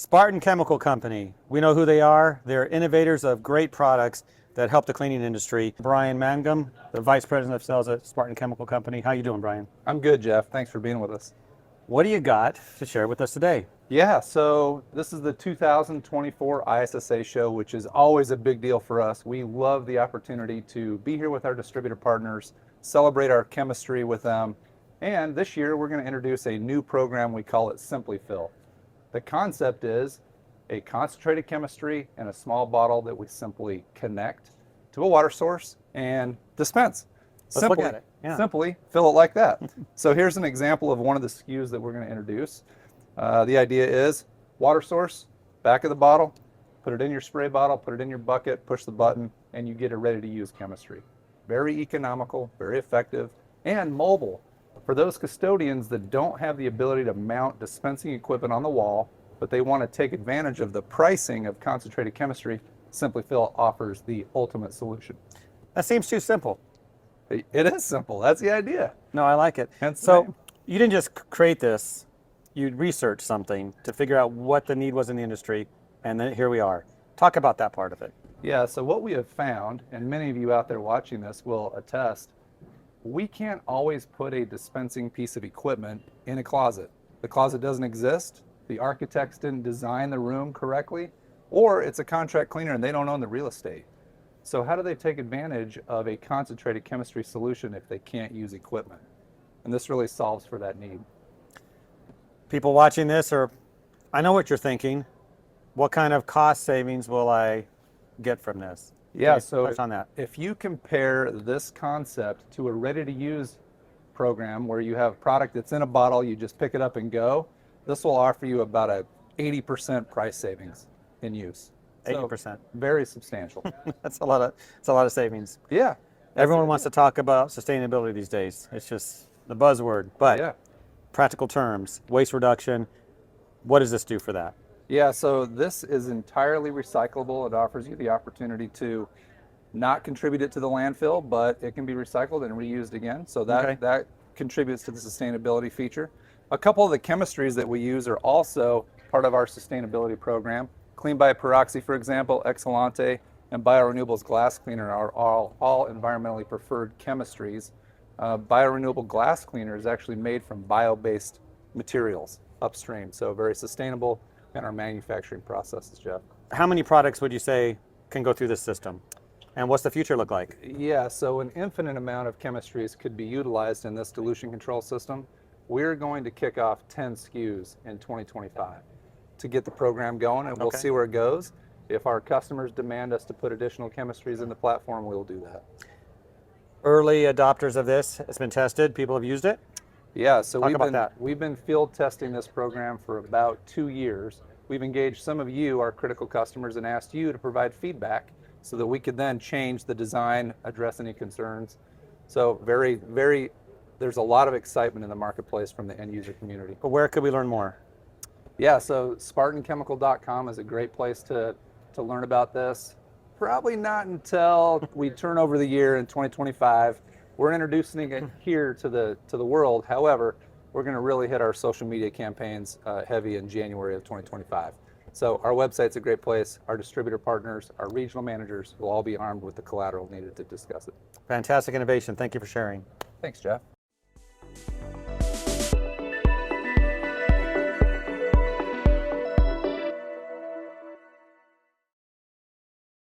Spartan Chemical Company. We know who they are. They're innovators of great products that help the cleaning industry. Bryan Mangum, the Vice President of Sales at Spartan Chemical Company. How you doing, Bryan? I'm good, Jeff. Thanks for being with us. What do you got to share with us today? Yeah, so this is the 2024 ISSA show, which is always a big deal for us. We love the opportunity to be here with our distributor partners, celebrate our chemistry with them, and this year we're going to introduce a new program. We call it Simplifill. The concept is a concentrated chemistry in a small bottle that we simply connect to a water source and dispense. Let's look at it. Yeah. Simply fill it like that. So here's an example of one of the SKUs that we're going to introduce. The idea is water source, back of the bottle, put it in your spray bottle, put it in your bucket, push the button, and you get a ready-to-use chemistry. Very economical, very effective, and mobile. For those custodians that don't have the ability to mount dispensing equipment on the wall, but they want to take advantage of the pricing of concentrated chemistry, Simplifill offers the ultimate solution. That seems too simple. It is simple. That's the idea. No, I like it. Hence the So name. you didn't just create this. You researched something to figure out what the need was in the industry, and then here we are. Talk about that part of it. Yeah, so what we have found, and many of you out there watching this will attest, we can't always put a dispensing piece of equipment in a closet. The closet doesn't exist, the architects didn't design the room correctly, or it's a contract cleaner and they don't own the real estate. So how do they take advantage of a concentrated chemistry solution if they can't use equipment? And this really solves for that need. People watching this I know what you're thinking. What kind of cost savings will I get from this? Yeah, Can you so touch on that. if you compare this concept to a ready-to-use program where you have product that's in a bottle, you just pick it up and go, this will offer you about a 80% price savings in use. 80%. So, very substantial. That's a lot of savings. Yeah. Everyone wants to talk about sustainability these days. It's just the buzzword. But Yeah. practical terms, waste reduction, what does this do for that? Yeah, so this is entirely recyclable. It offers you the opportunity to not contribute it to the landfill, but it can be recycled and reused again. So that contributes to the sustainability feature. A couple of the chemistries that we use are also part of our sustainability program. Clean by Peroxy, for example, Excelente, and Biorenewables Glass Cleaner are all environmentally preferred chemistries. Biorenewable Glass Cleaner is actually made from bio-based materials upstream, so very sustainable in our manufacturing processes, Jeff. How many products would you say can go through this system? And what's the future look like? Yeah, so an infinite amount of chemistries could be utilized in this dilution control system. We're going to kick off 10 SKUs in 2025 to get the program going, and we'll see where it goes. If our customers demand us to put additional chemistries in the platform, we'll do that. Early adopters of this, it's been tested, people have used it. Yeah, so Talk we've been field testing this program for about 2 years. We've engaged some of you, our critical customers, and asked you to provide feedback so that we could then change the design, address any concerns. So there's a lot of excitement in the marketplace from the end user community. But where could we learn more? Yeah, so SpartanChemical.com is a great place to learn about this. Probably not until we turn over the year in 2025. We're introducing it here to the world. However, we're going to really hit our social media campaigns heavy in January of 2025. So our website's a great place. Our distributor partners, our regional managers will all be armed with the collateral needed to discuss it. Fantastic innovation. Thank you for sharing. Thanks, Jeff.